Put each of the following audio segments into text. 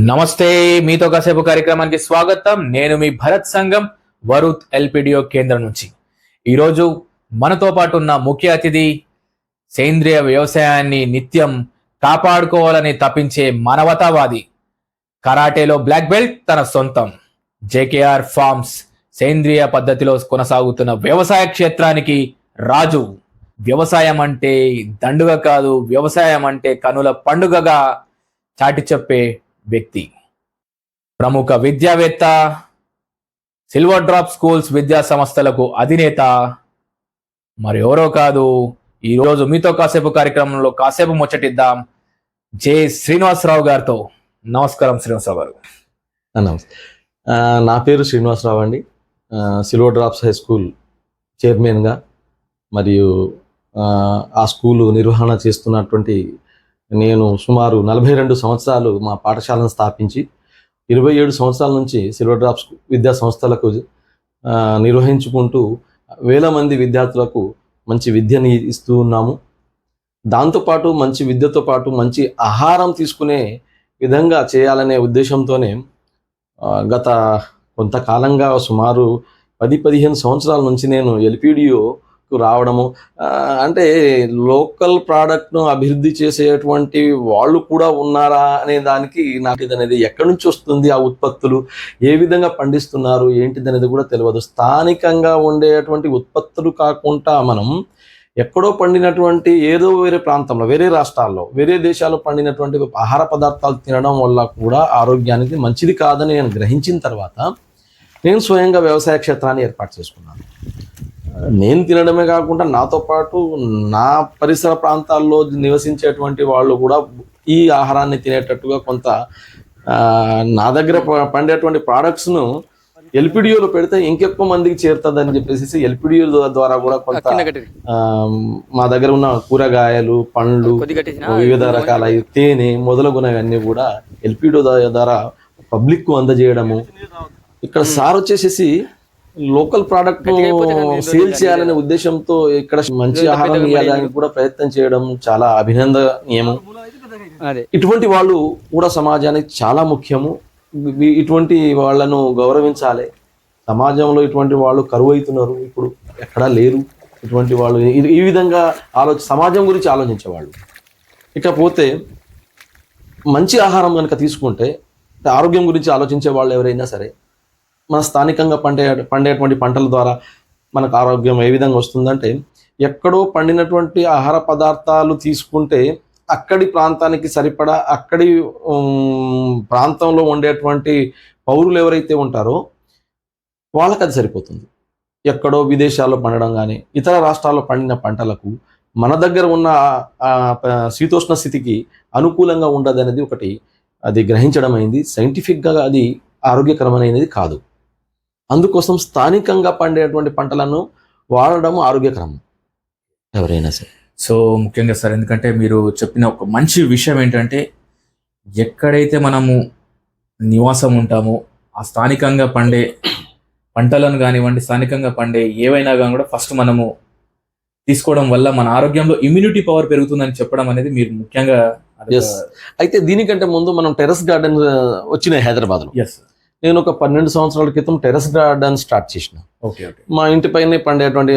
నమస్తే, మీతో కాసేపు కార్యక్రమానికి స్వాగతం. నేను మీ భరత్ సంగం, వరుత్ ఎల్పిడిఓ కేంద్రం నుంచి. ఈరోజు మనతో పాటు ఉన్న ముఖ్య అతిథి సేంద్రియ వ్యవసాయాన్ని నిత్యం కాపాడుకోవాలని తప్పించే మానవతావాది, కరాటేలో బ్లాక్ బెల్ట్ తన సొంతం, జేకేఆర్ ఫార్మ్స్ సేంద్రియ పద్ధతిలో కొనసాగుతున్న వ్యవసాయ క్షేత్రానికి రాజు. వ్యవసాయం అంటే దండుగ కాదు, వ్యవసాయం అంటే కనుల పండుగగా చాటి చెప్పే వ్యక్తి, ప్రముఖ విద్యావేత్త, సిల్వర్ డ్రాప్ స్కూల్స్ విద్యా సంస్థలకు అధినేత, మరి ఎవరో కాదు, ఈరోజు మీతో కాసేపు కార్యక్రమంలో కాసేపు ముచ్చటిద్దాం జె శ్రీనివాసరావు గారితో. నమస్కారం శ్రీనివాసరావు గారు. నమస్తే. నా పేరు శ్రీనివాసరావు అండి. సిల్వర్ డ్రాప్స్ హై స్కూల్ చైర్మన్గా మరియు ఆ స్కూలు నిర్వహణ చేస్తున్నటువంటి నేను సుమారు 42 సంవత్సరాలు మా పాఠశాలను స్థాపించి 27 సంవత్సరాల నుంచి సిల్వర్ డ్రాప్స్ విద్యా సంస్థలకు నిర్వహించుకుంటూ వేల మంది విద్యార్థులకు మంచి విద్యని ఇస్తూ ఉన్నాము. దాంతోపాటు మంచి విద్యతో పాటు మంచి ఆహారం తీసుకునే విధంగా చేయాలనే ఉద్దేశంతోనే గత కొంతకాలంగా సుమారు 10-15 సంవత్సరాల నుంచి నేను ఎల్పిడిఓకు రావడము, అంటే లోకల్ ప్రోడక్ట్ను అభివృద్ధి చేసేటువంటి వాళ్ళు కూడా ఉన్నారా అనే దానికి నాకు ఇది అనేది ఎక్కడి నుంచి వస్తుంది, ఆ ఉత్పత్తులు ఏ విధంగా పండిస్తున్నారు ఏంటిది అనేది కూడా తెలియదు. స్థానికంగా ఉండేటువంటి ఉత్పత్తులు కాకుండా మనం ఎక్కడో పండినటువంటి ఏదో వేరే ప్రాంతంలో, వేరే రాష్ట్రాల్లో, వేరే దేశాల్లో పండినటువంటి ఆహార పదార్థాలు తినడం వల్ల కూడా ఆరోగ్యానికి మంచిది కాదని నేను గ్రహించిన తర్వాత నేను స్వయంగా వ్యవసాయ క్షేత్రాన్ని ఏర్పాటు చేసుకున్నాను. నేను తినడమే కాకుండా నాతో పాటు నా పరిసర ప్రాంతాల్లో నివసించేటువంటి వాళ్ళు కూడా ఈ ఆహారాన్ని తినేటట్టుగా కొంత నా దగ్గర పండేటువంటి ప్రోడక్ట్స్ను ఎల్పిడిఓలో పెడితే ఇంకెక్కువ మందికి చేరుతుందని చెప్పేసి ఎల్పిడిఓ ద్వారా కూడా కొంత మా దగ్గర ఉన్న కూరగాయలు, పండ్లు, వివిధ రకాల తేనె మొదలగునవన్నీ కూడా ఎల్పిడిఓ ద్వారా పబ్లిక్ కు అందజేయడము. ఇక్కడ సార్ వచ్చేసేసి లోకల్ ప్రోడక్ట్ సేల్ చేయాలనే ఉద్దేశంతో ఇక్కడ మంచి ఆహారం ఇవ్వడానికి కూడా ప్రయత్నం చేయడం చాలా అభినందనీయము. ఇటువంటి వాళ్ళు కూడా సమాజానికి చాలా ముఖ్యము. ఇటువంటి వాళ్ళను గౌరవించాలి. సమాజంలో ఇటువంటి వాళ్ళు కరువు అవుతున్నారు, ఇప్పుడు ఎక్కడా లేరు. ఇటువంటి వాళ్ళు ఈ విధంగా సమాజం గురించి ఆలోచించేవాళ్ళు. ఇకపోతే మంచి ఆహారం కనుక తీసుకుంటే ఆరోగ్యం గురించి ఆలోచించే వాళ్ళు ఎవరైనా సరే మన స్థానికంగా పండేటువంటి పంటల ద్వారా మనకు ఆరోగ్యం ఏ విధంగా వస్తుందంటే, ఎక్కడో పండినటువంటి ఆహార పదార్థాలు తీసుకుంటే అక్కడి ప్రాంతానికి సరిపడా అక్కడి ప్రాంతంలో ఉండేటువంటి పౌరులు ఎవరైతే ఉంటారో వాళ్ళకి అది సరిపోతుంది. ఎక్కడో విదేశాల్లో పండడం కానీ ఇతర రాష్ట్రాల్లో పండిన పంటలకు మన దగ్గర ఉన్న శీతోష్ణ స్థితికి అనుకూలంగా ఉండదు అనేది ఒకటి అది గ్రహించడం అయింది. సైంటిఫిక్గా అది ఆరోగ్యకరమైనది కాదు. అందుకోసం స్థానికంగా పండేటువంటి పంటలను వాడడం ఆరోగ్యకరం ఎవరైనా సరే. సో ముఖ్యంగా సార్, ఎందుకంటే మీరు చెప్పిన ఒక మంచి విషయం ఏంటంటే, ఎక్కడైతే మనము నివాసం ఉంటామో ఆ స్థానికంగా పండే పంటలను కానివ్వండి, స్థానికంగా పండే ఏవైనా కానీ కూడా ఫస్ట్ మనము తీసుకోవడం వల్ల మన ఆరోగ్యంలో ఇమ్యూనిటీ పవర్ పెరుగుతుందని చెప్పడం అనేది మీరు ముఖ్యంగా. అయితే దీనికంటే ముందు మనం టెర్రస్ గార్డెన్ వచ్చినాయి హైదరాబాద్లో. నేను ఒక 12 సంవత్సరాల క్రితం టెర్రస్ గార్డెన్ స్టార్ట్ చేసిన. మా ఇంటి పైన పండేటువంటి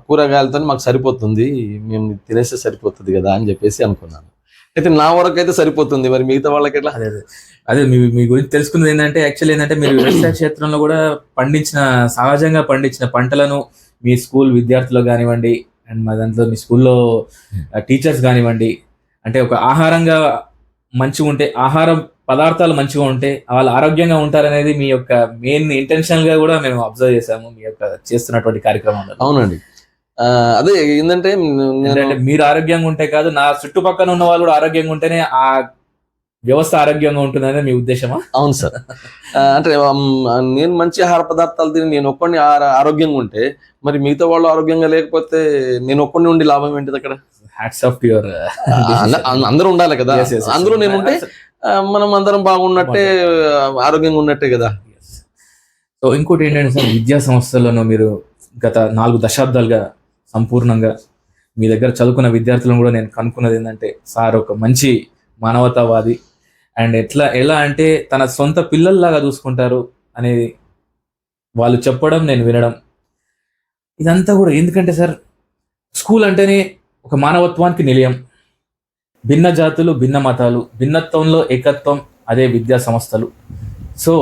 కూరగాయలతో మాకు సరిపోతుంది, మేము తినేస్తే సరిపోతుంది కదా అని చెప్పేసి అనుకున్నాను. అయితే నా వరకు అయితే సరిపోతుంది, మరి మిగతా వాళ్ళకి ఎట్లా? అదే మీ గురించి తెలుసుకున్నది ఏంటంటే, యాక్చువల్లీ ఏంటంటే మీరు వ్యవసాయ క్షేత్రంలో కూడా సహజంగా పండించిన పంటలను మీ స్కూల్ విద్యార్థులు కానివ్వండి, అండ్ మా దాంట్లో మీ స్కూల్లో టీచర్స్ కానివ్వండి, అంటే ఒక ఆహారంగా మంచిగా ఉంటే, ఆహారం పదార్థాలు మంచిగా ఉంటే వాళ్ళు ఆరోగ్యంగా ఉంటారనేది మీ యొక్క మెయిన్ ఇంటెన్షన్ గా కూడా మేము అబ్జర్వ్ చేసాము మీ యొక్క చేస్తున్నటువంటి కార్యక్రమంలో. అవునండి. అదే ఏంటంటే మీరు ఆరోగ్యంగా ఉంటే కాదు, నా చుట్టుపక్కల ఉన్న వాళ్ళు కూడా ఆరోగ్యంగా ఉంటేనే ఆ వ్యవస్థ ఆరోగ్యంగా ఉంటుందనే మీ ఉద్దేశమా? అవును సార్. అంటే నేను మంచి ఆహార పదార్థాలు తిని నేను ఒక్కడిని ఆరోగ్యంగా ఉంటే మరి మిగతా వాళ్ళు ఆరోగ్యంగా లేకపోతే నేను ఒక్కడిని ఉండి లాభం ఏంటిది అక్కడ? Hats off to your. అందరూ ఉండాలి కదా, అందరూ నేను ఉంటే మనం అందరం బాగున్నట్టే, ఆరోగ్యంగా ఉన్నట్టే కదా. సో ఇంకోటి ఏంటంటే సార్, విద్యా సంస్థలను మీరు గత 4 దశాబ్దాలుగా సంపూర్ణంగా మీ దగ్గర చదువుకున్న విద్యార్థులను కూడా నేను కనుక్కున్నది ఏంటంటే, సార్ ఒక మంచి మానవతావాది, అండ్ ఎలా అంటే తన సొంత పిల్లల్లాగా చూసుకుంటారు అనేది వాళ్ళు చెప్పడం, నేను వినడం, ఇదంతా కూడా ఎందుకంటే సార్, స్కూల్ అంటేనే ఒక మానవత్వానికి నిలయం. భిన్న జాతులు, భిన్న మతాలు, భిన్నత్వంలో ఏకత్వం, అదే విద్యా సంస్థలు. సో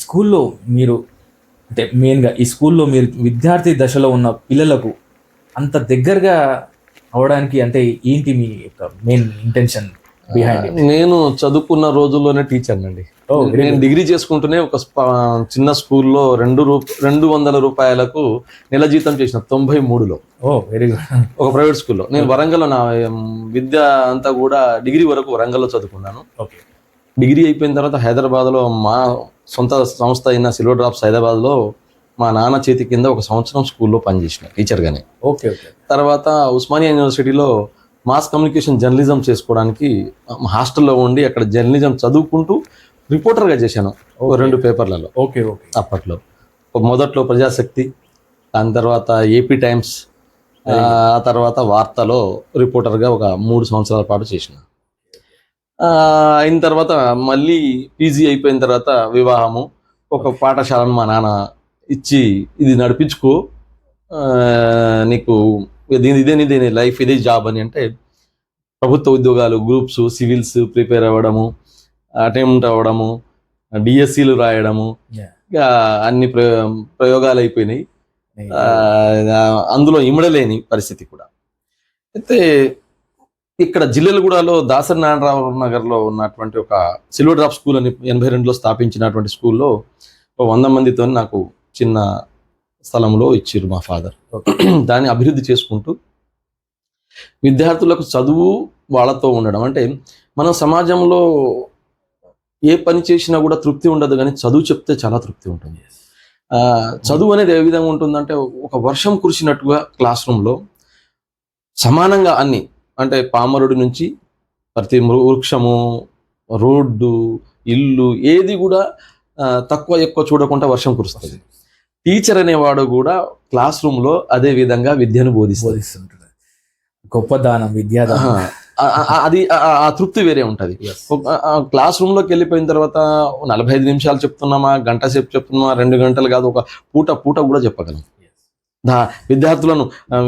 స్కూల్లో మీరు అంటే మెయిన్గా ఈ స్కూల్లో మీరు విద్యార్థి దశలో ఉన్న పిల్లలకు అంత దగ్గరగా అవడానికి అంటే ఏంటి మీ యొక్క మెయిన్ ఇంటెన్షన్ బిహైండ్ ఇట్? నేను చదువుకున్న రోజుల్లోనే టీచర్ అండి. నేను డిగ్రీ చేసుకుంటూనే ఒక చిన్న స్కూల్లో 200 రూపాయలకు నెల జీతం చేసిన 93లో. Very good. ఒక ప్రైవేట్ స్కూల్లో. నేను వరంగల్లో నా విద్య అంతా కూడా డిగ్రీ వరకు వరంగల్లో చదువుకున్నాను. ఓకే. డిగ్రీ అయిపోయిన తర్వాత హైదరాబాద్లో మా సొంత సంస్థ అయిన సిల్వర్ డ్రాప్స్ హైదరాబాద్లో మా నాన్న చేతి కింద 1 సంవత్సరం స్కూల్లో పనిచేసిన టీచర్గానే. Okay okay. తర్వాత ఉస్మానియా యూనివర్సిటీలో మాస్ కమ్యూనికేషన్ జర్నలిజం చేసుకోవడానికి హాస్టల్లో ఉండి అక్కడ జర్నలిజం చదువుకుంటూ రిపోర్టర్గా చేశాను 2 పేపర్లలో. Okay okay. అప్పట్లో మొదట్లో ప్రజాశక్తి, దాని తర్వాత ఏపీ టైమ్స్, ఆ తర్వాత వార్తలో రిపోర్టర్గా ఒక 3 సంవత్సరాల పాటు చేసిన. అయిన తర్వాత మళ్ళీ పీజీ అయిపోయిన తర్వాత వివాహము, ఒక పాఠశాలను మా నాన్న ఇచ్చి ఇది నడిపించుకో, నీకు ఇదే లైఫ్, ఇదే జాబ్ అని అంటే ప్రభుత్వ ఉద్యోగాలు, గ్రూప్స్, సివిల్స్ ప్రిపేర్ అవ్వడము, అటెంప్ట్ అవ్వడము, డిఎస్సీలు రాయడము, ఇక అన్ని ప్రయోగాలు అయిపోయినాయి. అందులో ఇమడలేని పరిస్థితి కూడా. అయితే ఇక్కడ జిల్లెలగూడలో దాసరి నారాయణరావు నగర్లో ఉన్నటువంటి ఒక సిల్వర్ డ్రాప్ స్కూల్ అని 82లో స్థాపించినటువంటి స్కూల్లో 100 మందితో నాకు చిన్న స్థలంలో ఇచ్చిర్రు మా ఫాదర్. దాన్ని అభివృద్ధి చేసుకుంటూ విద్యార్థులకు చదువు వాళ్ళతో ఉండడం. అంటే మనం సమాజంలో ఏ పని చేసినా కూడా తృప్తి ఉండదు, కానీ చదువు చెప్తే చాలా తృప్తి ఉంటుంది. చదువు అనేది ఏ విధంగా ఉంటుందంటే ఒక వర్షం కురిసినట్టుగా క్లాస్ రూమ్లో సమానంగా అన్ని, అంటే పామరుడి నుంచి ప్రతి వృక్షము, రోడ్డు, ఇల్లు ఏది కూడా తక్కువ ఎక్కువ చూడకుండా వర్షం కురుస్తుంది. టీచర్ అనేవాడు కూడా క్లాస్ రూమ్లో అదే విధంగా విద్యను బోధిస్తుంటాడు. గొప్ప దానం, విద్యాదానం. అది ఆ తృప్తి వేరే ఉంటుంది. క్లాస్ రూమ్లోకి వెళ్ళిపోయిన తర్వాత 45 నిమిషాలు చెప్తున్నామా, గంట సేపు చెప్తున్నామా, 2 గంటలు కాదు, ఒక పూట కూడా చెప్పగలం. విద్యార్థులను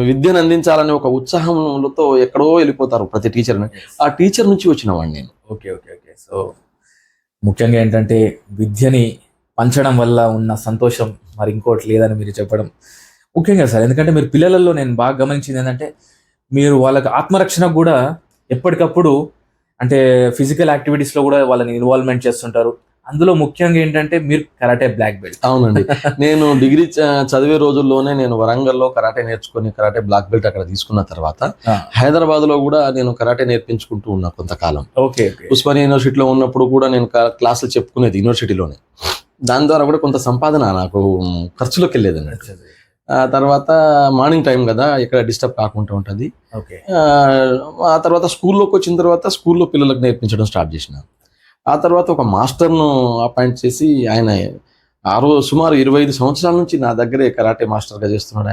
విద్యను అందించాలనే ఒక ఉత్సాహంతో ఎక్కడో వెళ్ళిపోతారు ప్రతి టీచర్ని. ఆ టీచర్ నుంచి వచ్చిన వాడిని నేను. Okay okay okay. సో ముఖ్యంగా ఏంటంటే విద్యని పంచడం వల్ల ఉన్న సంతోషం మరి ఇంకోటి లేదని మీరు చెప్పడం ముఖ్యంగా సార్. ఎందుకంటే మీరు పిల్లలలో నేను బాగా గమనించింది ఏంటంటే మీరు వాళ్ళకి ఆత్మరక్షణ కూడా ఎప్పటికప్పుడు అంటే ఫిజికల్ యాక్టివిటీస్లో కూడా వాళ్ళని ఇన్వాల్వ్మెంట్ చేస్తుంటారు. అందులో ముఖ్యంగా ఏంటంటే మీరు కరాటే బ్లాక్ బెల్ట్. అవునండి. నేను డిగ్రీ చదివే రోజుల్లోనే నేను వరంగల్లో కరాటే నేర్చుకుని కరాటే బ్లాక్ బెల్ట్ అక్కడ తీసుకున్న తర్వాత హైదరాబాద్ లో కూడా నేను కరాటే నేర్పించుకుంటూ ఉన్నా కొంతకాలం. ఓకే. ఉస్మానియా యూనివర్సిటీలో ఉన్నప్పుడు కూడా నేను క్లాసులు చెప్పుకునేది యూనివర్సిటీలోనే. దాని ద్వారా కూడా కొంత సంపాదన నాకు ఖర్చులోకి వెళ్ళేది అన్నట్టు. తర్వాత మార్నింగ్ టైం కదా, ఎక్కడ డిస్టర్బ్ కాకుండా ఉంటుంది. ఆ తర్వాత స్కూల్లోకి వచ్చిన తర్వాత స్కూల్లో పిల్లలకు నేర్పించడం స్టార్ట్ చేసిన. ఆ తర్వాత ఒక మాస్టర్ను అపాయింట్ చేసి ఆయన సుమారు 25 సంవత్సరాల నుంచి నా దగ్గరే కరాటే మాస్టర్గా చేస్తున్నాడు.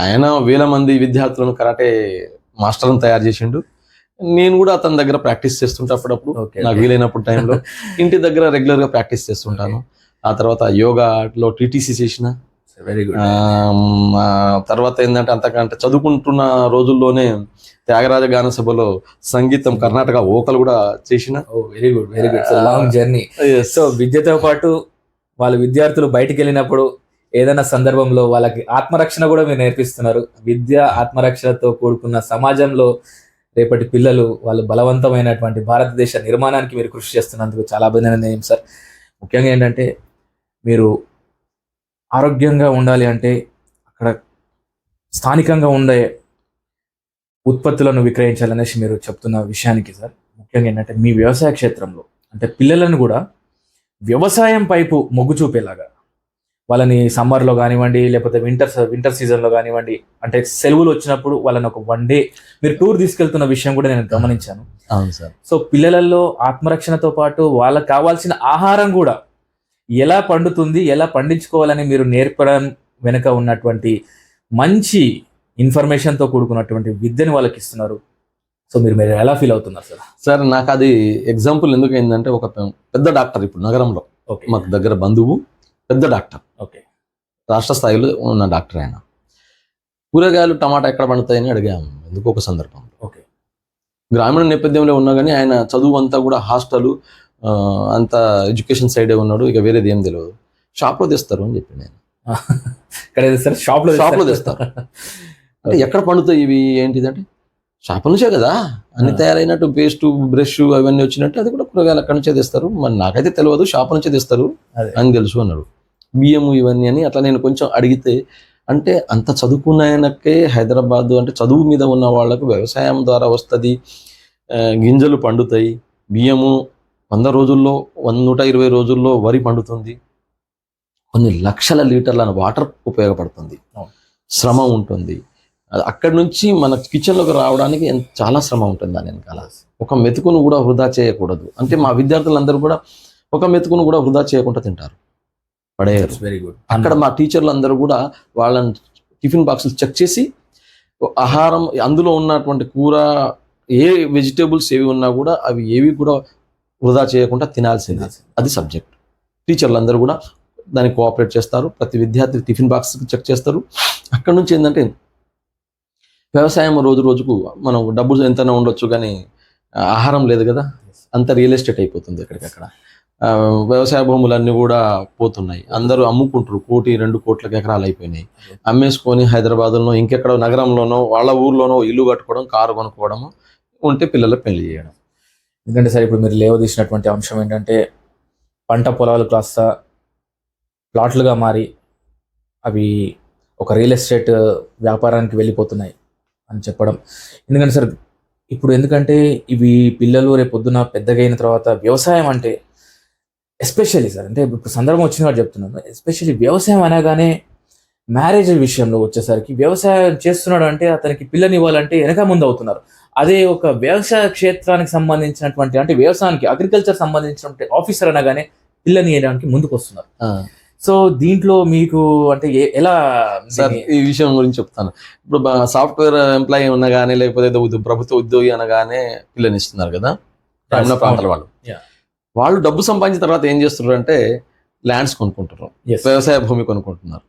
ఆయన 1000 మంది విద్యార్థులను కరాటే మాస్టర్ను తయారు చేసిండు. నేను కూడా అతని దగ్గర ప్రాక్టీస్ చేస్తుంటా అప్పుడప్పుడు, నాకు వీలైనప్పుడు టైంలో. ఇంటి దగ్గర రెగ్యులర్గా ప్రాక్టీస్ చేస్తుంటాను. ఆ తర్వాత యోగాలో టీటీసీ చేసిన. Very good. తర్వాత ఏంటంటే అంతకంటే చదువుకుంటున్న రోజుల్లోనే త్యాగరాజ గాన సభలో సంగీతం కర్ణాటక వోకల్ కూడా చేసిన. Very good very good. Long journey. So విద్యతో పాటు వాళ్ళ విద్యార్థులు బయటికి వెళ్ళినప్పుడు ఏదైనా సందర్భంలో వాళ్ళకి ఆత్మరక్షణ కూడా మీరు నేర్పిస్తున్నారు. విద్య ఆత్మరక్షణతో కూడుకున్న సమాజంలో రేపటి పిల్లలు వాళ్ళు బలవంతమైనటువంటి భారతదేశ నిర్మాణానికి మీరు కృషి చేస్తున్నందుకు చాలా అభినందనీయం సార్. ముఖ్యంగా ఏంటంటే మీరు ఆరోగ్యంగా ఉండాలి అంటే అక్కడ స్థానికంగా ఉండే ఉత్పత్తులను విక్రయించాలనేసి మీరు చెప్తున్న విషయానికి సార్, ముఖ్యంగా ఏంటంటే మీ వ్యవసాయ క్షేత్రంలో అంటే పిల్లలను కూడా వ్యవసాయం వైపు మొగ్గు చూపేలాగా వాళ్ళని సమ్మర్లో కానివ్వండి, లేకపోతే వింటర్ సీజన్లో కానివ్వండి, అంటే సెలవులు వచ్చినప్పుడు వాళ్ళని ఒక 1 డే మీరు టూర్ తీసుకెళ్తున్న విషయం కూడా నేను గమనించాను. అవును సార్. సో పిల్లలలో ఆత్మరక్షణతో పాటు వాళ్ళకి కావాల్సిన ఆహారం కూడా ఎలా పండుతుంది, ఎలా పండించుకోవాలని మీరు నేర్పడం వెనుక ఉన్నటువంటి మంచి ఇన్ఫర్మేషన్తో కూడుకున్నటువంటి విద్యను వాళ్ళకి ఇస్తున్నారు. సో మీరు ఎలా ఫీల్ అవుతున్నారు సార్? సార్ నాకు అది ఎగ్జాంపుల్ ఎందుకు అయిందంటే, ఒక పెద్ద డాక్టర్ ఇప్పుడు నగరంలో ఓకే మాకు దగ్గర బంధువు, పెద్ద డాక్టర్, ఓకే రాష్ట్ర స్థాయిలో ఉన్న డాక్టర్ ఆయన. కూరగాయలు టమాటా ఎక్కడ పండుతాయని అడిగాము ఎందుకు ఒక సందర్భంలో. ఓకే గ్రామీణ నేపథ్యంలో ఉన్నా కానీ ఆయన చదువు అంతా కూడా హాస్టల్, అంతా ఎడ్యుకేషన్ సైడే ఉన్నాడు, ఇక వేరేది ఏం తెలియదు. షాప్లో తెస్తారు అని చెప్పి నేను ఇక్కడ తెస్తారు, షాప్లో తెస్తారు. అంటే ఎక్కడ పండుతాయి ఇవి ఏంటిదంటే, షాప్ నుంచే కదా అన్ని తయారైనట్టు, పేస్ట్ బ్రష్ అవన్నీ వచ్చినట్టు అది కూడా కూరగాయలు అక్కడి నుంచే తెస్తారు. మరి నాకైతే తెలియదు, షాప్ నుంచే తెస్తారు అని తెలుసు అన్నాడు. బియ్యము ఇవన్నీ అని అట్లా నేను కొంచెం అడిగితే, అంటే అంత చదువుకున్న ఆయనకే హైదరాబాద్ అంటే చదువు మీద ఉన్న వాళ్ళకు వ్యవసాయం ద్వారా వస్తుంది, గింజలు పండుతాయి, బియ్యము 100 రోజుల్లో 120 రోజుల్లో వరి పండుతుంది, కొన్ని లక్షల లీటర్ల వాటర్ ఉపయోగపడుతుంది, శ్రమ ఉంటుంది. అక్కడి నుంచి మన కిచెన్లోకి రావడానికి చాలా శ్రమ ఉంటుంది దాని వెనకాల. ఒక మెతుకును కూడా వృధా చేయకూడదు. అంటే మా విద్యార్థులందరూ కూడా ఒక మెతుకును కూడా వృధా చేయకుండా తింటారు, పడేయరు. Very good. అక్కడ మా టీచర్లు అందరూ కూడా వాళ్ళని టిఫిన్ బాక్సులు చెక్ చేసి ఆహారం అందులో ఉన్నటువంటి కూర ఏ వెజిటేబుల్స్ ఏవి ఉన్నా కూడా అవి ఏవి కూడా వృధా చేయకుండా తినాల్సిందే. అది సబ్జెక్ట్. టీచర్లు అందరూ కూడా దానికి కోఆపరేట్ చేస్తారు. ప్రతి విద్యార్థి టిఫిన్ బాక్స్ చెక్ చేస్తారు. అక్కడ నుంచి ఏంటంటే వ్యవసాయం రోజు రోజుకు మనం డబ్బులు ఎంతైనా ఉండొచ్చు కానీ ఆహారం లేదు కదా, అంత రియల్ ఎస్టేట్ అయిపోతుంది ఎక్కడికక్కడ. వ్యవసాయ భూములన్నీ కూడా పోతున్నాయి, అందరూ అమ్ముకుంటారు. 1-2 కోట్ల ఎకరాలు అయిపోయినాయి. అమ్మేసుకొని హైదరాబాద్లోనో ఇంకెక్కడో నగరంలోనో వాళ్ళ ఊర్లోనో ఇల్లు కట్టుకోవడం, కారు కొనుక్కోవడము, ఉంటే పిల్లలకు పెళ్లి చేయడం. ఎందుకంటే సార్ ఇప్పుడు మీరు లేవదీసినటువంటి అంశం ఏంటంటే, పంట పొలాలు కాస్త ప్లాట్లుగా మారి అవి ఒక రియల్ ఎస్టేట్ వ్యాపారానికి వెళ్ళిపోతున్నాయి అని చెప్పడం. ఎందుకంటే సార్ ఇప్పుడు ఎందుకంటే ఇవి పిల్లలు రేపు పొద్దున పెద్దగా అయిన తర్వాత వ్యవసాయం అంటే ఎస్పెషల్లీ సార్, అంటే ఇప్పుడు సందర్భం వచ్చిన వాడు చెప్తున్నాను, ఎస్పెషల్లీ వ్యవసాయం అనగానే మ్యారేజ్ విషయంలో వచ్చేసరికి వ్యవసాయం చేస్తున్నాడు అంటే అతనికి పిల్లని ఇవ్వాలంటే వెనక ముందు అవుతున్నారు. అదే ఒక వ్యవసాయ క్షేత్రానికి సంబంధించినటువంటి అంటే వ్యవసాయానికి అగ్రికల్చర్ సంబంధించినటువంటి ఆఫీసర్ అనగానే పిల్లని ఇవ్వడానికి ముందుకు వస్తున్నారు. సో దీంట్లో మీకు అంటే ఎలా సార్ ఈ విషయం గురించి చెప్తాను. ఇప్పుడు సాఫ్ట్వేర్ ఎంప్లాయీ ఉన్నా కానీ లేకపోతే ప్రభుత్వ ఉద్యోగి అనగానే పిల్లని ఇస్తున్నారు కదా గ్రామీణ ప్రాంతాల వాళ్ళు. వాళ్ళు డబ్బు సంపాదించిన తర్వాత ఏం చేస్తున్నారు అంటే ల్యాండ్స్ కొనుక్కుంటారు, వ్యవసాయ భూమి కొనుక్కుంటున్నారు.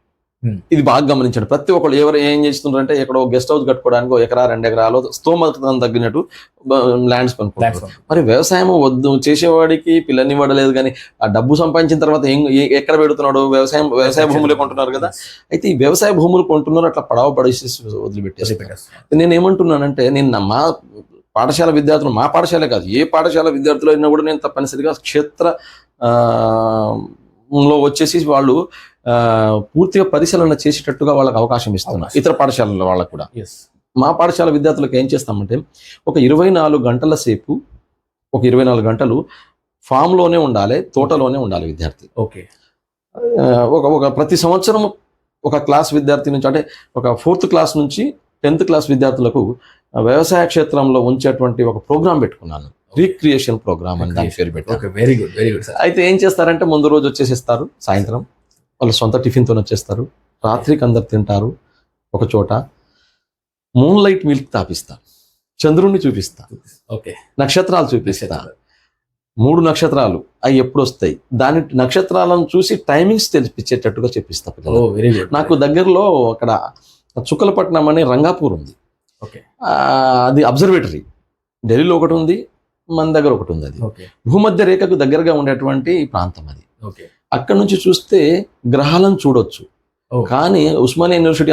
ఇది బాగా గమనించండి. ప్రతి ఒక్కళ్ళు ఎవరు ఏం చేస్తున్నారు అంటే ఎక్కడో గెస్ట్ హౌస్ కట్టుకోవడానికి 1 ఎకరా 2 ఎకరాలు స్తోమతను తగ్గినట్టు ల్యాండ్స్ కొనుక్కుంటారు. మరి వ్యవసాయం వద్దు చేసేవాడికి పిల్లని ఇవ్వడలేదు, కానీ ఆ డబ్బు సంపాదించిన తర్వాత ఎక్కడ పెడుతున్నాడు? వ్యవసాయ భూములే కొంటున్నారు కదా. అయితే ఈ వ్యవసాయ భూములు కొంటున్నారు, అట్లా పడవ పడేసి వదిలిపెట్టేస్తారు. నేను ఏమంటున్నానంటే, నేను మా పాఠశాల విద్యార్థులు, మా పాఠశాలే కాదు ఏ పాఠశాల విద్యార్థులు అయినా కూడా నేను తప్పనిసరిగా క్షేత్ర లో వచ్చేసి వాళ్ళు పూర్తిగా పరిశీలన చేసేటట్టుగా వాళ్ళకి అవకాశం ఇస్తున్నా. ఇతర పాఠశాలల వాళ్ళకు కూడా. మా పాఠశాల విద్యార్థులకు ఏం చేస్తామంటే, ఒక 24 గంటల సేపు, ఒక 24 గంటలు ఫామ్లోనే ఉండాలి, తోటలోనే ఉండాలి విద్యార్థి. ఓకే. ఒక ప్రతి సంవత్సరం ఒక క్లాస్ విద్యార్థి నుంచి, అంటే ఒక 4th క్లాస్ నుంచి 10th క్లాస్ విద్యార్థులకు వ్యవసాయ క్షేత్రంలో ఉంచేటువంటి ఒక ప్రోగ్రామ్ పెట్టుకున్నాను. రీక్రియేషన్ ప్రోగ్రామ్ అని దాని పేరు పెట్టాను. Very good, very good. అయితే ఏం చేస్తారంటే, ముందు రోజు వచ్చేసిస్తారు, సాయంత్రం వాళ్ళు సొంత టిఫిన్తో వచ్చేస్తారు, రాత్రికి అందరు తింటారు ఒక చోట. మూన్ లైట్ మిల్క్ తాపిస్తా, చంద్రుణ్ణి చూపిస్తా, ఓకే, నక్షత్రాలు చూపిస్తా. 3 నక్షత్రాలు అవి ఎప్పుడు వస్తాయి, దాని నక్షత్రాలను చూసి టైమింగ్స్ తెలిపించేటట్టుగా చెప్పిస్తా పిల్లలు. నాకు దగ్గరలో అక్కడ చుక్కలపట్నం అనే రంగాపూర్ ఉంది, అది అబ్జర్వేటరీ. ఢిల్లీలో ఒకటి ఉంది, మన దగ్గర ఒకటి ఉంది. అది భూమధ్య రేఖకు దగ్గరగా ఉండేటువంటి ప్రాంతం అది. అక్కడ నుంచి చూస్తే గ్రహాలను చూడొచ్చు. కానీ ఉస్మానియా యూనివర్సిటీ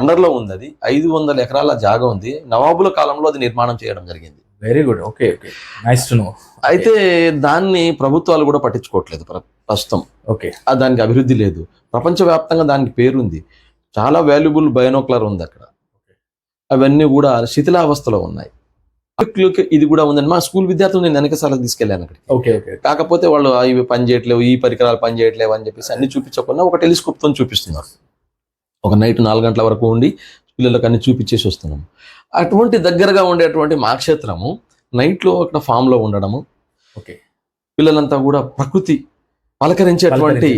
అండర్లో ఉంది. అది 500 ఎకరాల జాగా ఉంది. నవాబుల కాలంలో అది నిర్మాణం చేయడం జరిగింది. Very good. Okay, okay, nice to know. అయితే దాన్ని ప్రభుత్వాలు కూడా పట్టించుకోవట్లేదు ప్రస్తుతం. ఓకే, దానికి అభివృద్ధి లేదు. ప్రపంచవ్యాప్తంగా దానికి పేరుంది. చాలా వాల్యుబుల్ బయోనోక్లర్ ఉంది అక్కడ. అవన్నీ కూడా శిథిలావస్థలో ఉన్నాయి. ఇది కూడా ఉందండి. మా స్కూల్ విద్యార్థులు నేను వెనకసార్లు తీసుకెళ్ళాను అక్కడికి. Okay, okay. కాకపోతే వాళ్ళు ఇవి పని చేయట్లేవు, ఈ పరికరాలు పని చేయట్లేవు అని చెప్పేసి అన్ని చూపించకుండా ఒక టెలిస్కోప్తో చూపిస్తున్నారు. ఒక నైట్ 4 గంటల వరకు ఉండి పిల్లలకు అన్ని చూపించేసి వస్తున్నాము. అటువంటి దగ్గరగా ఉండేటువంటి మా క్షేత్రము నైట్లో అక్కడ ఫామ్లో ఉండడము. ఓకే, పిల్లలంతా కూడా ప్రకృతి పలకరించేటువంటి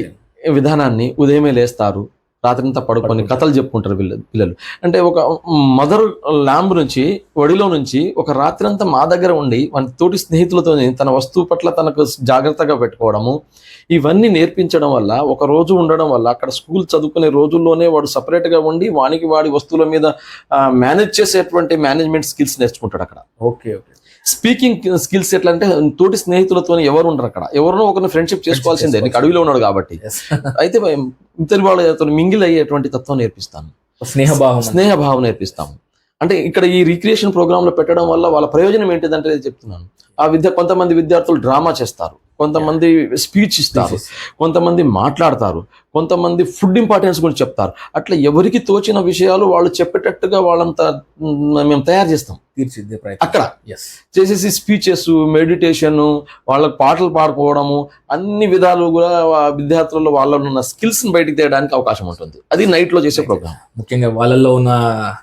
విధానాన్ని, ఉదయమే లేస్తారు, రాత్రంతా పడుకొని కథలు చెప్పుకుంటారు పిల్లలు. అంటే ఒక మదర్ ల్యాంబ్ నుంచి, ఒడిలో నుంచి ఒక రాత్రంతా మా దగ్గర ఉండి మన తోటి స్నేహితులతో తన వస్తువు పట్ల తనకు జాగ్రత్తగా పెట్టుకోవడము, ఇవన్నీ నేర్పించడం వల్ల, ఒక రోజు ఉండడం వల్ల, అక్కడ స్కూల్ చదువుకునే రోజుల్లోనే వాడు సపరేట్గా ఉండి వాడి వస్తువుల మీద మేనేజ్ చేసేటువంటి మేనేజ్మెంట్ స్కిల్స్ నేర్చుకుంటాడు అక్కడ. Okay okay. స్పీకింగ్ స్కిల్స్ ఎట్లా అంటే తోటి స్నేహితులతో ఎవరు ఉండరు అక్కడ, ఎవరినో ఒకరిని ఫ్రెండ్షిప్ చేసుకోవాల్సిందే, నీకు అడవిలో ఉన్నాడు కాబట్టి. అయితే ఇతని వాళ్ళతో మింగిల్ అయ్యేటువంటి తత్వం నేర్పిస్తాను, స్నేహభావం నేర్పిస్తాము. అంటే ఇక్కడ ఈ రిక్రియేషన్ ప్రోగ్రామ్ లో పెట్టడం వల్ల వాళ్ళ ప్రయోజనం ఏంటిదంటే చెప్తున్నాను. కొంతమంది విద్యార్థులు డ్రామా చేస్తారు, కొంతమంది స్పీచ్ ఇస్తారు, కొంతమంది మాట్లాడతారు, కొంతమంది ఫుడ్ ఇంపార్టెన్స్ గురించి చెప్తారు. అట్లా ఎవరికి తోచిన విషయాలు వాళ్ళు చెప్పేటట్టుగా వాళ్ళంతా మేము తయారు చేస్తాం అక్కడ చేసేసి. స్పీచెస్, మెడిటేషన్, వాళ్ళకి పాటలు పాడుకోవడము, అన్ని విధాలు కూడా విద్యార్థులలో వాళ్ళలో ఉన్న స్కిల్స్ బయటకు తీయడానికి అవకాశం ఉంటుంది. అది నైట్ లో చేసే ప్రోగ్రామ్. ముఖ్యంగా వాళ్ళలో ఉన్న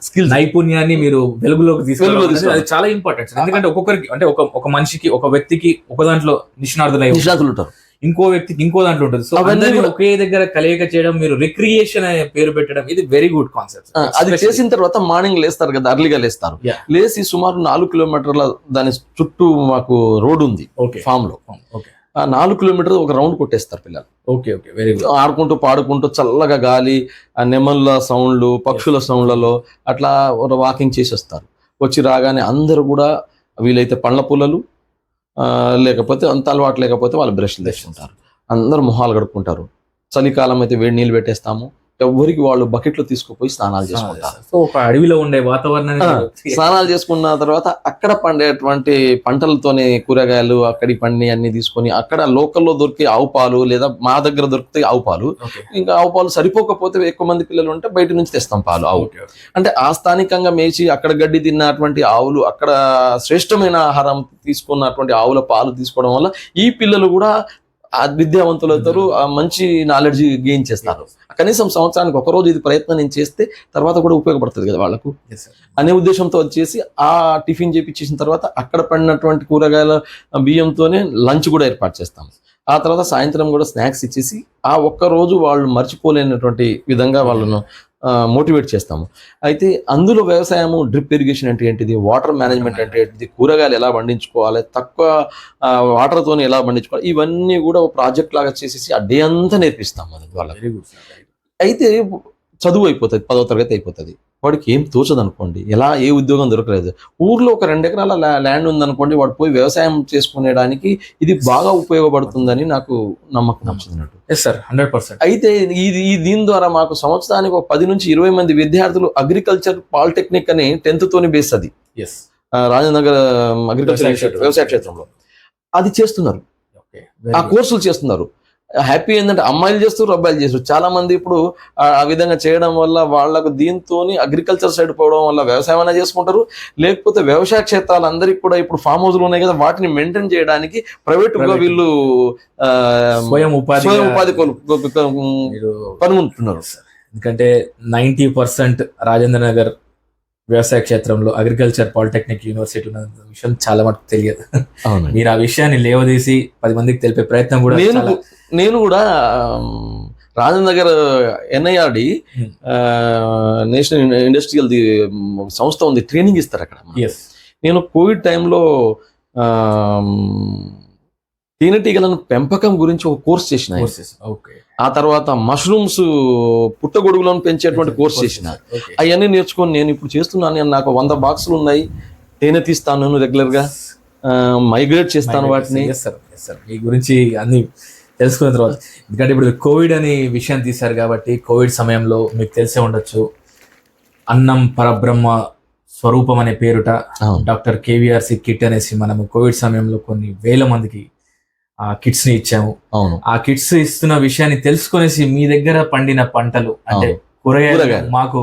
స్కిల్ నైపుణ్యాన్ని మీరు వెలుగులోకి తీసుకెళ్ళాలి, అది చాలా ఇంపార్టెంట్. ఎందుకంటే ఒక్కొక్కరికి, అంటే ఒక మనిషికి, ఒక వ్యక్తికి ఒక దాంట్లో నిష్ణాతులు ఉంటారు, ఇంకో వ్యక్తికి ఇంకో దాంట్లో ఉంటుంది. సో అందరినీ ఒకే దగ్గర కలయిక చేయడం, మీరు రిక్రియేషన్ అనే పేరు పెట్టడం, ఇది వెరీ గుడ్ కాన్సెప్ట్. అది చేసిన తర్వాత మార్నింగ్ లేస్తారు కదా, అర్లీగా లేస్తారు. లేచి సుమారు 4 కిలోమీటర్ల దాని చుట్టూ మాకు రోడ్ ఉంది ఫామ్ లో. ఆ 4 కిలోమీటర్లు ఒక రౌండ్ కొట్టేస్తారు పిల్లలు. Okay okay, very good. ఆడుకుంటూ పాడుకుంటూ చల్లగా గాలి, ఆ నెమళ్ళ సౌండ్లు, పక్షుల సౌండ్లలో అట్లా వాకింగ్ చేసి వస్తారు. వచ్చి రాగానే అందరూ కూడా వీలైతే పండ్ల పుల్లలు, లేకపోతే అంత అలవాటు లేకపోతే వాళ్ళు బ్రష్లు తెచ్చుకుంటారు. అందరూ మొహాలు కడుక్కుంటారు. చలికాలం అయితే వేడి నీళ్ళు పెట్టేస్తాము. ఎవరికి వాళ్ళు బకెట్లు తీసుకుపోయి స్నానాలు చేసుకుంటారు. సో ఒక అడవిలో ఉండే వాతావరణాన్ని స్నానాలు చేసుకున్న తర్వాత అక్కడ పండేటువంటి పంటలతోనే కూరగాయలు, అక్కడి పండి అన్ని తీసుకొని, అక్కడ లోకల్లో దొరికే ఆవు పాలు, లేదా మా దగ్గర దొరికితే ఆవు పాలు, ఇంకా ఆవు పాలు సరిపోకపోతే ఎక్కువ మంది పిల్లలు ఉంటే బయట నుంచి తెస్తాం పాలు. ఆవు అంటే ఆ స్థానికంగా మేచి అక్కడ గడ్డి తిన్నటువంటి ఆవులు, అక్కడ శ్రేష్టమైన ఆహారం తీసుకున్నటువంటి ఆవుల పాలు తీసుకోవడం వల్ల ఈ పిల్లలు కూడా విద్యావంతులు అవుతారు, మంచి నాలెడ్జ్ గెయిన్ చేస్తారు. కనీసం సంవత్సరానికి ఒక రోజు ఇది ప్రయత్నం నేను చేస్తే తర్వాత కూడా ఉపయోగపడుతుంది కదా వాళ్ళకు అనే ఉద్దేశంతో వచ్చేసి ఆ టిఫిన్ చేపించేసిన తర్వాత అక్కడ పడినటువంటి కూరగాయల బియ్యంతోనే లంచ్ కూడా ఏర్పాటు చేస్తాం. ఆ తర్వాత సాయంత్రం కూడా స్నాక్స్ ఇచ్చేసి ఆ ఒక్క రోజు వాళ్ళు మర్చిపోలేనటువంటి విధంగా వాళ్ళను మోటివేట్ చేస్తాము. అయితే అందులో వ్యవసాయము, డ్రిప్ ఇరిగేషన్ అంటే ఏంటిది, వాటర్ మేనేజ్మెంట్ అంటే ఏంటిది, కూరగాయలు ఎలా పండించుకోవాలి, తక్కువ వాటర్తో ఎలా పండించుకోవాలి, ఇవన్నీ కూడా ఒక ప్రాజెక్ట్ లాగా చేసేసి ఆ డే అంతా నేర్పిస్తాం వాళ్ళకి. అయితే చదువు అయిపోతుంది, 10వ తరగతి అయిపోతుంది, వాడికి ఏం తోచదు అనుకోండి, ఏ ఉద్యోగం దొరకలేదు. ఊర్లో ఒక 2 ఎకరాల ల్యాండ్ ఉందనుకోండి, వాడు పోయి వ్యవసాయం చేసుకునేడానికి ఇది బాగా ఉపయోగపడుతుందని నాకు నమ్మకం వచ్చినట్టు. 100%. అయితే దీని ద్వారా మాకు సంవత్సరానికి 10 నుంచి 20 మంది విద్యార్థులు అగ్రికల్చర్ పాలిటెక్నిక్ అని 10th తోని బేస్, అది రాజనగర్ అగ్రికల్చర్ వ్యవసాయ క్షేత్రంలో అది చేస్తున్నారు, ఆ కోర్సులు చేస్తున్నారు. హ్యాపీ ఏంటంటే అమ్మాయిలు చేస్తారు, అబ్బాయిలు చేస్తారు. చాలా మంది ఇప్పుడు ఆ విధంగా చేయడం వల్ల వాళ్ళకు దీంతో అగ్రికల్చర్ సైడ్ పోవడం వల్ల వ్యవసాయం అయినా చేసుకుంటారు, లేకపోతే వ్యవసాయ క్షేత్రాలు అందరికి కూడా ఇప్పుడు ఫామ్ హౌస్లు ఉన్నాయి కదా, వాటిని మెయింటైన్ చేయడానికి ప్రైవేట్గా వీళ్ళు స్వయం ఉపాధి పనుకుంటున్నారు. ఎందుకంటే 90% రాజేంద్ర నగర్ వ్యవసాయ క్షేత్రంలో అగ్రికల్చర్ పాలిటెక్నిక్ యూనివర్సిటీ ఉన్న విషయం చాలా మటుకు తెలియదు. మీరు ఆ విషయాన్ని లేవదీసి 10 మందికి తెలిపే ప్రయత్నం కూడా. నేను కూడా Rajendra Nagar NIRD national industrial సంస్థ ఉంది, ట్రైనింగ్ ఇస్తారు అక్కడ. నేను కోవిడ్ టైంలో తేనెటీగలను పెంపకం గురించి ఒక కోర్స్ చేసిన. ఆ తర్వాత మష్రూమ్స్, పుట్టగొడుగులను పెంచేటువంటి కోర్స్ చేసిన. అవన్నీ నేర్చుకొని నేను ఇప్పుడు చేస్తున్నాను. నాకు 100 బాక్సులు ఉన్నాయి, తేనె తీస్తాను రెగ్యులర్ గా, మైగ్రేట్ చేస్తాను వాటిని. మీ గురించి అన్ని తెలుసుకున్న తర్వాత, ఎందుకంటే ఇప్పుడు కోవిడ్ అనే విషయం తీశారు కాబట్టి, కోవిడ్ సమయంలో మీకు తెలిసే ఉండొచ్చు, అన్నం పరబ్రహ్మ స్వరూపం అనే పేరుట డాక్టర్ KVRC కిట్ అనేసి మనము కోవిడ్ సమయంలో కొన్ని వేల మందికి ఆ కిట్స్ ని ఇచ్చాము. ఆ కిట్స్ ఇస్తున్న విషయాన్ని తెలుసుకునేసి మీ దగ్గర పండిన పంటలు అంటే కూరగాయలు మాకు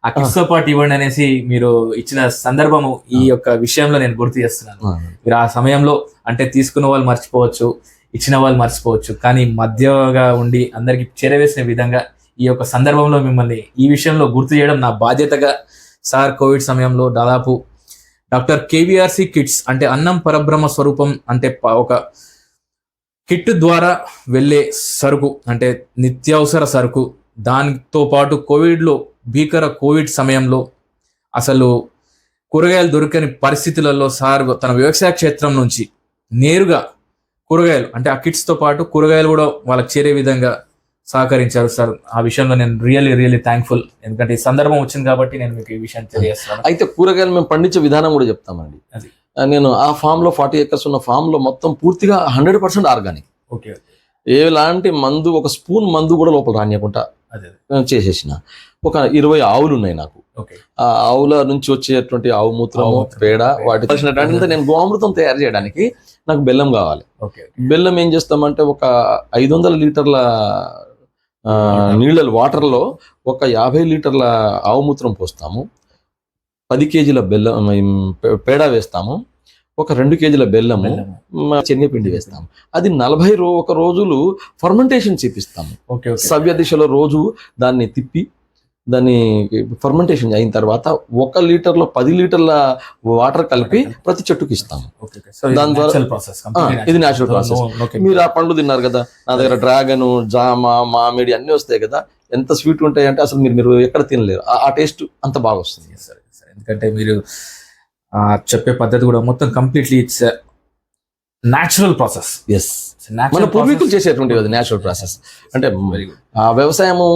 ఆ కిట్స్ తో పాటు ఇవ్వండి అనేసి మీరు ఇచ్చిన సందర్భము ఈ యొక్క విషయంలో నేను గుర్తు చేస్తున్నాను. మీరు ఆ సమయంలో అంటే తీసుకున్న వాళ్ళు మర్చిపోవచ్చు, ఇచ్చిన వాళ్ళు మర్చిపోవచ్చు, కానీ మధ్యగా ఉండి అందరికి చేరవేసిన విధంగా ఈ యొక్క సందర్భంలో మిమ్మల్ని ఈ విషయంలో గుర్తు చేయడం నా బాధ్యతగా. సార్ కోవిడ్ సమయంలో దాదాపు డాక్టర్ KVRC కిట్స్ అంటే అన్నం పరబ్రహ్మ స్వరూపం అంటే ఒక కిట్ ద్వారా వెళ్ళే సరుకు, అంటే నిత్యావసర సరుకు దానితో పాటు భీకర కోవిడ్ సమయంలో అసలు కూరగాయలు దొరకని పరిస్థితులలో సార్ తన వ్యవసాయ క్షేత్రం నుంచి నేరుగా కూరగాయలు అంటే ఆ కిట్స్తో పాటు కూరగాయలు కూడా వాళ్ళకి చేరే విధంగా సహకరించారు సార్. ఆ విషయంలో నేను రియల్లీ థ్యాంక్ఫుల్. ఎందుకంటే ఈ సందర్భం వచ్చింది కాబట్టి నేను మీకు ఈ విషయం తెలియజేస్తాను. అయితే కూరగాయలు మేము పండించే విధానం కూడా చెప్తామండి. అది నేను ఆ ఫామ్ లో 40 acres ఉన్న ఫామ్ లో మొత్తం పూర్తిగా 100% ఆర్గానిక్. ఓకే. ఎలాంటి మందు, ఒక స్పూన్ మందు కూడా లోపల రానియకుండా అదే చేసేసిన. ఒక 20 ఆవులు ఉన్నాయి నాకు. ఓకే. ఆ ఆవుల నుంచి వచ్చేటువంటి ఆవు మూత్రము, పేడ, వాటి కలిసినటువంటి నేను గోమృతం తయారు చేయడానికి నాకు బెల్లం కావాలి. ఓకే. బెల్లం ఏం చేస్తామంటే ఒక 500 లీటర్ల నీళ్ళ వాటర్లో ఒక 50 లీటర్ల ఆవు మూత్రం పోస్తాము, 10 కేజీల బెల్లం పేడ వేస్తాము, ఒక 2 కేజీల బెల్లము, శనగపిండి వేస్తాము. అది 41 రోజులు ఫర్మెంటేషన్ చేపిస్తాము. సవ్య దిశలో రోజు దాన్ని తిప్పి దాన్ని ఫర్మెంటేషన్ అయిన తర్వాత 1 లీటర్లో 10 లీటర్ల వాటర్ కలిపి ప్రతి చెట్టుకి ఇస్తాము. దాని ద్వారా ఇది న్యాచురల్ ప్రాసెస్. మీరు ఆ పండ్లు తిన్నారు కదా, నా దగ్గర డ్రాగన్, జామ, మామిడి అన్ని వస్తాయి కదా, ఎంత స్వీట్ ఉంటాయి అంటే అసలు మీరు ఎక్కడ తినలేరు. ఆ టేస్ట్ అంత బాగా వస్తుంది. ఎందుకంటే మీరు చెప్పే పద్ధతి కూడా మొత్తం completely it's natural process. Yes, మన పూర్వీకులు చేసేటువంటి అది న్యాచురల్ ప్రాసెస్. అంటే ఆ వ్యవసాయము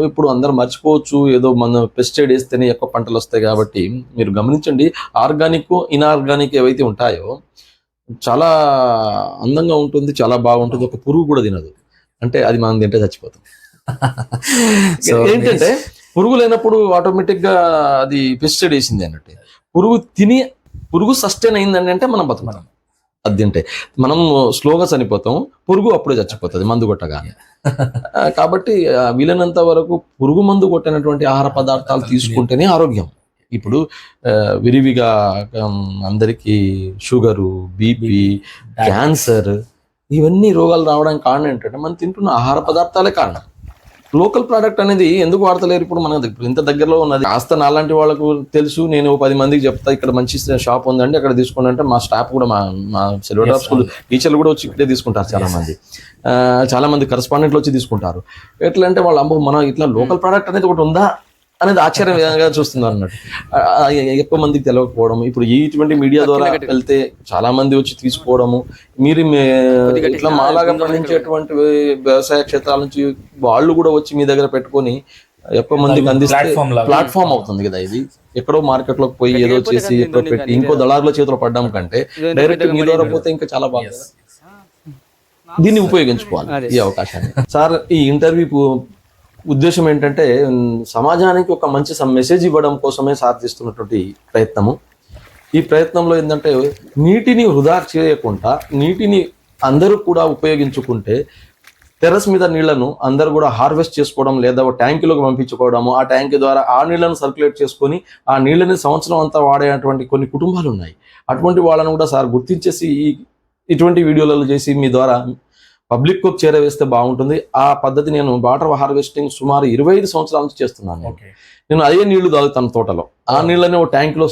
ఇప్పుడు అందరూ మర్చిపోవచ్చు, ఏదో మన పెస్టిసైడ్ వేస్తేనే ఎక్కువ పంటలు వస్తాయి కాబట్టి మీరు గమనించండి. ఆర్గానిక్, ఇన్ఆర్గానిక్ ఏవైతే ఉంటాయో చాలా అందంగా ఉంటుంది, చాలా బాగుంటుంది. ఒక పురుగు కూడా తినదు, అంటే అది మనం తింటే చచ్చిపోతాం. ఏంటంటే పురుగు లేనప్పుడు ఆటోమేటిక్ గా అది పెస్టిసైడ్ వేసింది అన్నట్టు. పురుగు సస్టైన్ అయిందని అంటే మనం బతుకుతాం. అది తింటే మనం స్లోగా చనిపోతాం, పురుగు అప్పుడే చచ్చిపోతుంది మందు కొట్టగానే. కాబట్టి వీలైనంత వరకు పురుగు మందు కొట్టినటువంటి ఆహార పదార్థాలు తీసుకుంటేనే ఆరోగ్యం. ఇప్పుడు విరివిగా అందరికీ షుగరు, బీపీ, క్యాన్సర్ ఇవన్నీ రోగాలు రావడానికి కారణం ఏంటంటే మనం తింటున్న ఆహార పదార్థాలే కారణం. లోకల్ ప్రోడక్ట్ అనేది ఎందుకు వాడతలేరు? ఇప్పుడు మన ఇంత దగ్గరలో ఉన్నది. కాస్త నాలాంటి వాళ్ళకు తెలుసు, నేను 10 మందికి చెప్తా ఇక్కడ మంచి షాప్ ఉందండి అక్కడ తీసుకోండి అంటే మా స్టాఫ్ కూడా మా సిల్వర్ డ్రాప్ స్కూల్ టీచర్లు కూడా వచ్చి ఇక్కడే తీసుకుంటారు. చాలా మంది కరెస్పాండెంట్లు వచ్చి తీసుకుంటారు. ఎట్లా అంటే వాళ్ళు అమ్మో మన ఇట్లా లోకల్ ప్రోడక్ట్ అనేది ఒకటి ఉందా అనేది ఆశ్చర్యంగా చూస్తున్నారు అన్నట్టు. ఎక్కువ మందికి తెలియకపోవడం, ఇప్పుడు ఇటువంటి మీడియా ద్వారా వెళ్తే చాలా మంది వచ్చి తీసుకోవడము, మీరు ఇట్లా మాలాగా పండించేటువంటి వ్యవసాయ క్షేత్రాల నుంచి వాళ్ళు కూడా వచ్చి మీ దగ్గర పెట్టుకొని ఎక్కువ మందికి అందిస్తే ప్లాట్ఫామ్ అవుతుంది కదా. ఇది ఎక్కడో మార్కెట్ లోకి పోయి ఏదో చేసి ఎక్కడో పెట్టి ఇంకో దళారుల చేతిలో పడ్డం కంటే డైరెక్ట్ మీ ద్వారా పోతే ఇంకా చాలా బాగుంది. దీన్ని ఉపయోగించుకోవాలి ఈ అవకాశాన్ని. సార్, ఈ ఇంటర్వ్యూ ఉద్దేశం ఏంటంటే సమాజానికి ఒక మంచి మెసేజ్ ఇవ్వడం కోసమే సాధిస్తున్నటువంటి ప్రయత్నము. ఈ ప్రయత్నంలో ఏంటంటే నీటిని వృధా చేయకుండా నీటిని అందరూ కూడా ఉపయోగించుకుంటే టెర్రస్ మీద నీళ్లను అందరూ కూడా హార్వెస్ట్ చేసుకోవడం, లేదా ట్యాంకులోకి పంపించుకోవడము, ఆ ట్యాంక్ ద్వారా ఆ నీళ్లను సర్క్యులేట్ చేసుకొని ఆ నీళ్ళని సంవత్సరం అంతా వాడేటువంటి కొన్ని కుటుంబాలు ఉన్నాయి. అటువంటి వాళ్ళను కూడా సార్ గుర్తించేసి ఇటువంటి వీడియోలలో చేసి మీ ద్వారా పబ్లిక్ కు చేరవేస్తే బాగుంటుంది. ఆ పద్ధతి నేను వాటర్ హార్వెస్టింగ్ సుమారు 25 సంవత్సరాల నుంచి చేస్తున్నాను. నేను అదే నీళ్లు తాగుతాను తోటలో. ఆ నీళ్ళని ఓ ట్యాంక్ లో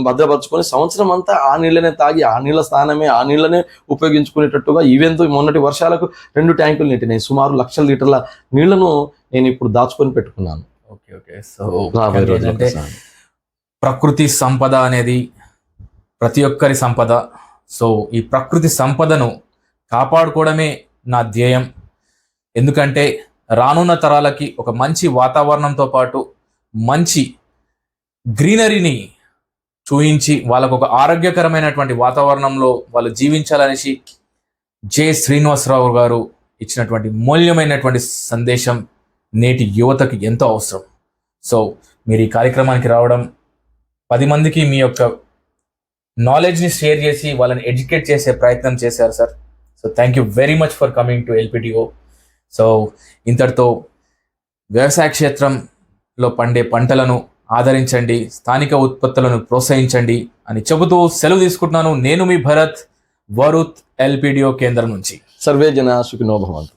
భద్రపరచుకొని సంవత్సరం అంతా ఆ నీళ్ళనే తాగి ఆ నీళ్ళ స్థానమే ఆ నీళ్ళనే ఉపయోగించుకునేటట్టుగా ఈవెంతో మొన్నటి వర్షాలకు 2 ట్యాంకులు నింటినాయి. సుమారు 1,00,000 లీటర్ల నీళ్లను నేను ఇప్పుడు దాచుకొని పెట్టుకున్నాను. అంటే ప్రకృతి సంపద అనేది ప్రతి ఒక్కరి సంపద. సో ఈ ప్రకృతి సంపదను కాపాడుకోవడమే నా ధ్యేయం. ఎందుకంటే రానున్న తరాలకి ఒక మంచి వాతావరణంతో పాటు మంచి గ్రీనరీని చూయించి వాళ్ళకు ఒక ఆరోగ్యకరమైనటువంటి వాతావరణంలో వాళ్ళు జీవించాలనేసి జె శ్రీనివాసరావు గారు ఇచ్చినటువంటి మూల్యమైనటువంటి సందేశం నేటి యువతకి ఎంతో అవసరం. సో మీరు ఈ కార్యక్రమానికి రావడం, 10 మందికి మీ యొక్క నాలెడ్జ్ని షేర్ చేసి వాళ్ళని ఎడ్యుకేట్ చేసే ప్రయత్నం చేశారు sir. So thank you very much for coming to LPDO. So ఇంతటితో వ్యవసాయ క్షేత్రంలో పండే పంటలను ఆదరించండి, స్థానిక ఉత్పత్తులను ప్రోత్సహించండి అని చెబుతూ సెలవు తీసుకుంటున్నాను. నేను మీ భరత్, వరుత్ ఎల్పిడిఓ కేంద్రం నుంచి. సర్వే జన సుఖినో భవంతు.